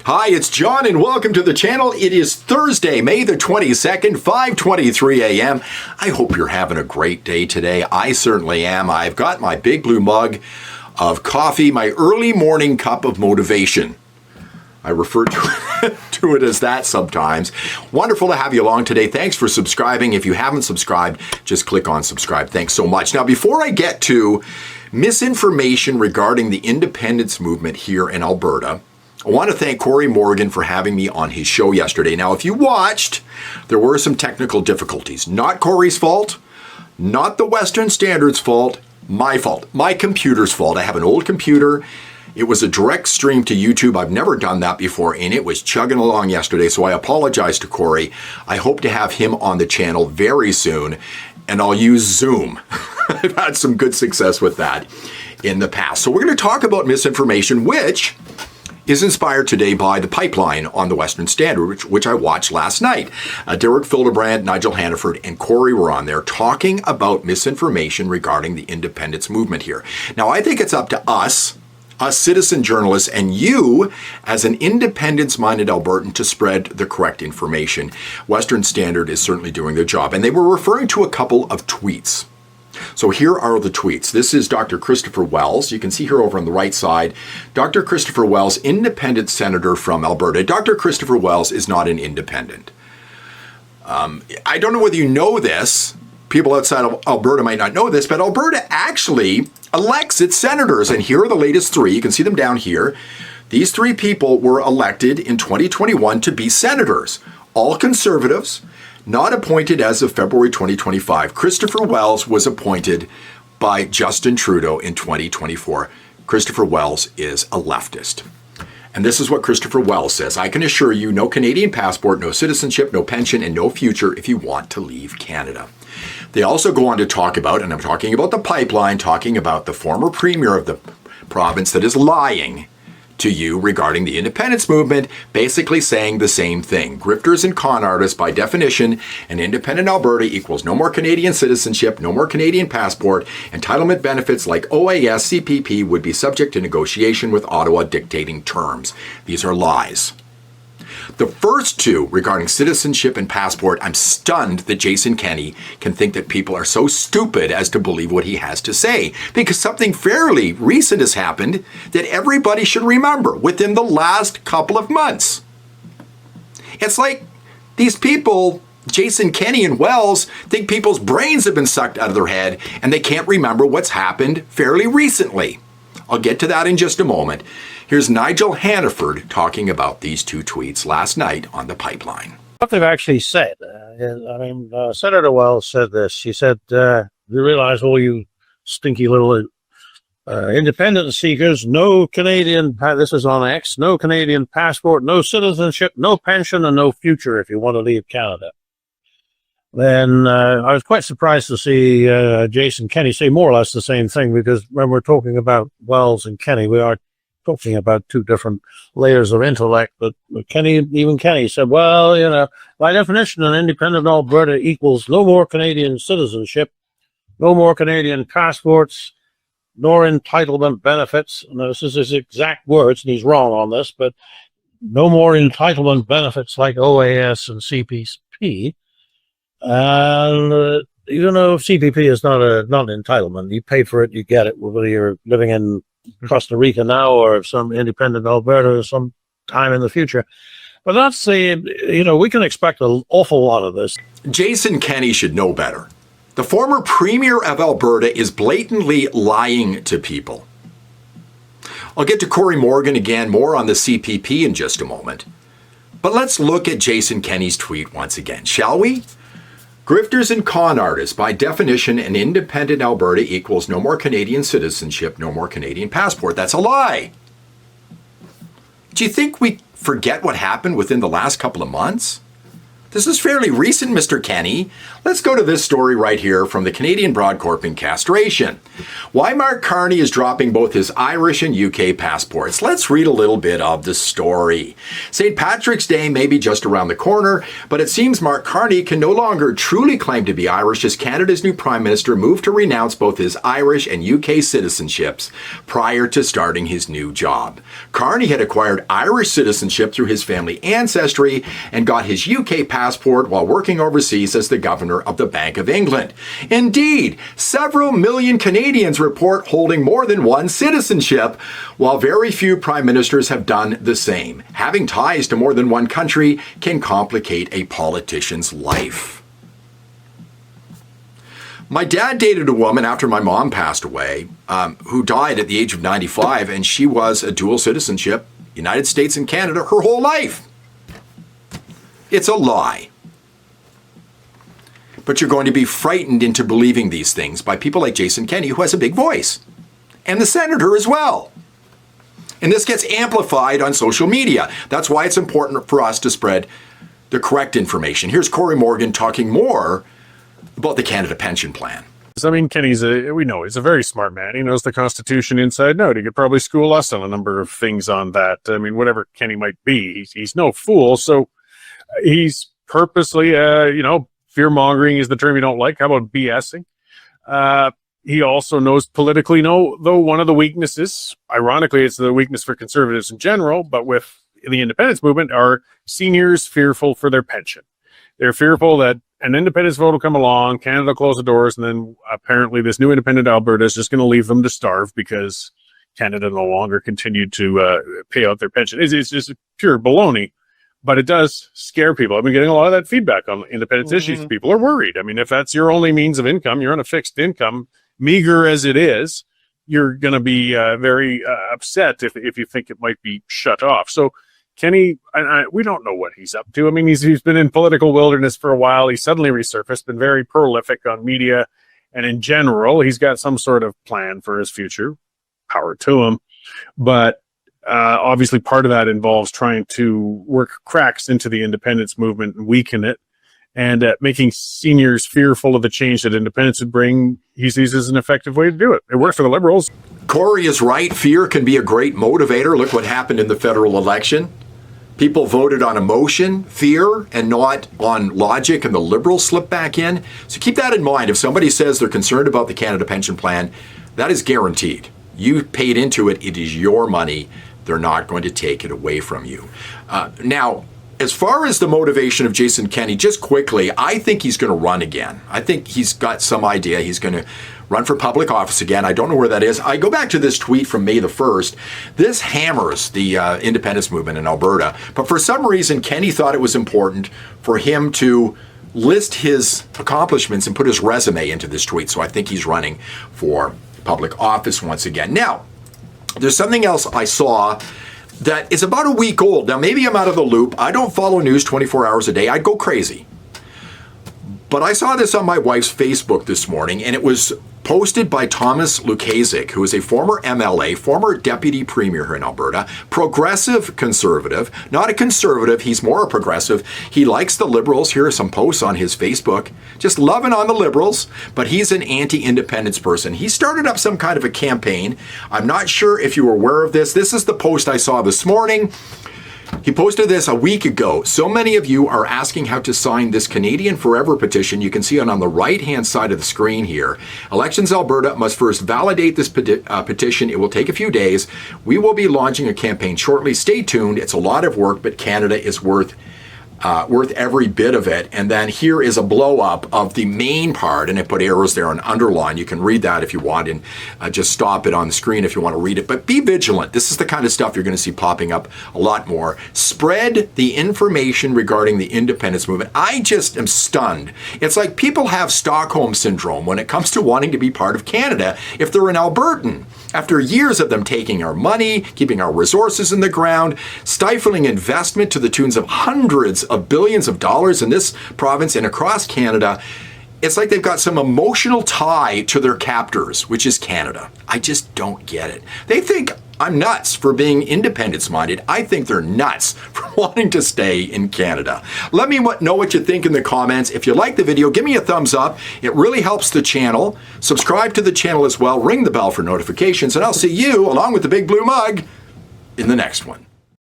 Hi, it's John and welcome to the channel. It is Thursday, May the 22nd, 5:23 a.m. I hope you're having a great day today. I certainly am. I've got my big blue mug of coffee, my early morning cup of motivation. I refer to it as that sometimes. Wonderful to have you along today. Thanks for subscribing. If you haven't subscribed, just click on subscribe. Thanks so much. Now, before I get to misinformation regarding the independence movement here in Alberta, I want to thank Corey Morgan for having me on his show yesterday. Now, if you watched, there were some technical difficulties. Not Corey's fault, not the Western Standard's fault, my fault, my computer's fault. I have an old computer. It was a direct stream to YouTube. I've never done that before, and it was chugging along yesterday, so I apologize to Corey. I hope to have him on the channel very soon, and I'll use Zoom. I've had some good success with that in the past. So we're going to talk about misinformation, which is inspired today by the pipeline on the Western Standard, which I watched last night. Derek Fildebrand, Nigel Hannaford, and Corey were on there talking about misinformation regarding the independence movement here. Now, I think it's up to us citizen journalists, and you as an independence-minded Albertan to spread the correct information. Western Standard is certainly doing their job. And they were referring to a couple of tweets. So here are the tweets. This is Dr. Christopher Wells. You can see here over on the right side, Dr. Christopher Wells, independent senator from Alberta. Dr. Christopher Wells is not an independent. I don't know whether you know this. People outside of Alberta might not know this, but Alberta actually elects its senators. And here are the latest three. You can see them down here. These three people were elected in 2021 to be senators, all conservatives, not appointed as of February 2025. Christopher Wells was appointed by Justin Trudeau in 2024. Christopher Wells is a leftist. And this is what Christopher Wells says. I can assure you, no Canadian passport, no citizenship, no pension, and no future if you want to leave Canada. They also go on to talk about, and I'm talking about the pipeline, talking about the former premier of the province that is lying to you regarding the independence movement, basically saying the same thing. Grifters and con artists, by definition, an independent Alberta equals no more Canadian citizenship, no more Canadian passport, entitlement benefits like OAS, CPP would be subject to negotiation with Ottawa dictating terms. These are lies. The first two regarding citizenship and passport, I'm stunned that Jason Kenney can think that people are so stupid as to believe what he has to say, because something fairly recent has happened that everybody should remember within the last couple of months. It's like these people, Jason Kenney and Wells, think people's brains have been sucked out of their head and they can't remember what's happened fairly recently. I'll get to that in just a moment. Here's Nigel Hannaford talking about these two tweets last night on the pipeline. What they've actually said, Senator Wells said this. She said, you realize, all you stinky little independence seekers, no Canadian, this is on X, no Canadian passport, no citizenship, no pension, and no future if you want to leave Canada. Then I was quite surprised to see Jason Kenney say more or less the same thing, because when we're talking about Wells and Kenney, we are talking about two different layers of intellect. But even Kenney said, well, you know, by definition, an independent Alberta equals no more Canadian citizenship, no more Canadian passports, nor entitlement benefits. Now, this is his exact words, and he's wrong on this, but no more entitlement benefits like OAS and CPP. And even though CPP is not an entitlement, you pay for it, you get it, whether you're living in Costa Rica now or some independent Alberta some time in the future. But that's we can expect an awful lot of this. Jason Kenney should know better. The former premier of Alberta is blatantly lying to people. I'll get to Corey Morgan again, more on the CPP in just a moment. But let's look at Jason Kenney's tweet once again, shall we? Grifters and con artists, by definition, an independent Alberta equals no more Canadian citizenship, no more Canadian passport. That's a lie. Do you think we forget what happened within the last couple of months? This is fairly recent, Mr. Kenny. Let's go to this story right here from the Canadian Broad Corp in Castration. Why Mark Carney is dropping both his Irish and UK passports. Let's read a little bit of the story. St. Patrick's Day may be just around the corner, but it seems Mark Carney can no longer truly claim to be Irish as Canada's new Prime Minister moved to renounce both his Irish and UK citizenships prior to starting his new job. Carney had acquired Irish citizenship through his family ancestry and got his UK passport while working overseas as the governor of the Bank of England. Indeed, several million Canadians report holding more than one citizenship, while very few prime ministers have done the same. Having ties to more than one country can complicate a politician's life. My dad dated a woman after my mom passed away, who died at the age of 95, and she was a dual citizenship, United States and Canada, her whole life. It's a lie. But you're going to be frightened into believing these things by people like Jason Kenney, who has a big voice, and the senator as well. And this gets amplified on social media. That's why it's important for us to spread the correct information. Here's Corey Morgan talking more about the Canada Pension Plan. I mean, Kenny's we know he's a very smart man. He knows the Constitution inside and out. He could probably school us on a number of things on that. I mean, whatever Kenny might be, he's no fool. So he's purposely, fear-mongering is the term you don't like. How about BSing? He also knows politically, though one of the weaknesses, ironically, it's the weakness for conservatives in general, but with the independence movement, are seniors fearful for their pension. They're fearful that an independence vote will come along, Canada will close the doors, and then apparently this new independent Alberta is just going to leave them to starve because Canada no longer continued to pay out their pension. It's just pure baloney. But it does scare people. I've been getting a lot of that feedback on independence issues. People are worried. I mean, if that's your only means of income, you're on a fixed income, meager as it is, you're going to be very upset if you think it might be shut off. So Kenny, we don't know what he's up to. I mean, he's been in political wilderness for a while. He suddenly resurfaced, been very prolific on media. And in general, he's got some sort of plan for his future. Power to him. But obviously, part of that involves trying to work cracks into the independence movement and weaken it, and making seniors fearful of the change that independence would bring. He sees as an effective way to do it. It worked for the Liberals. Corey is right. Fear can be a great motivator. Look what happened in the federal election. People voted on emotion, fear, and not on logic, and the Liberals slipped back in. So keep that in mind. If somebody says they're concerned about the Canada Pension Plan, that is guaranteed. You paid into it. It is your money. They're not going to take it away from you. Now, as far as the motivation of Jason Kenney, just quickly, I think he's going to run again. I think he's got some idea. He's going to run for public office again. I don't know where that is. I go back to this tweet from May the 1st. This hammers the independence movement in Alberta. But for some reason, Kenney thought it was important for him to list his accomplishments and put his resume into this tweet. So I think he's running for public office once again. Now, there's something else I saw that is about a week old. Now, maybe I'm out of the loop. I don't follow news 24 hours a day. I'd go crazy. But I saw this on my wife's Facebook this morning, and it was posted by Thomas Lukasik, who is a former MLA, former deputy premier here in Alberta, progressive conservative, not a conservative, he's more a progressive. He likes the Liberals. Here are some posts on his Facebook, just loving on the Liberals, but he's an anti-independence person. He started up some kind of a campaign. I'm not sure if you were aware of this. This is the post I saw this morning. He posted this a week ago. So many of you are asking how to sign this Canadian Forever petition. You can see it on the right-hand side of the screen here. Elections Alberta must first validate this petition. It will take a few days. We will be launching a campaign shortly. Stay tuned. It's a lot of work, but Canada is worth every bit of it. And then here is a blow up of the main part, and I put arrows there and underline. You can read that if you want, and just stop it on the screen if you want to read it. But be vigilant. This is the kind of stuff you're going to see popping up a lot more. Spread the information regarding the independence movement. I just am stunned. It's like people have Stockholm syndrome when it comes to wanting to be part of Canada if they're an Albertan. After years of them taking our money, keeping our resources in the ground, stifling investment to the tunes of hundreds of billions of dollars in this province and across Canada, it's like they've got some emotional tie to their captors, which is Canada. I just don't get it. They think I'm nuts for being independence-minded. I think they're nuts for wanting to stay in Canada. Let me know what you think in the comments. If you like the video, give me a thumbs up. It really helps the channel. Subscribe to the channel as well. Ring the bell for notifications, and I'll see you, along with the Big Blue Mug, in the next one.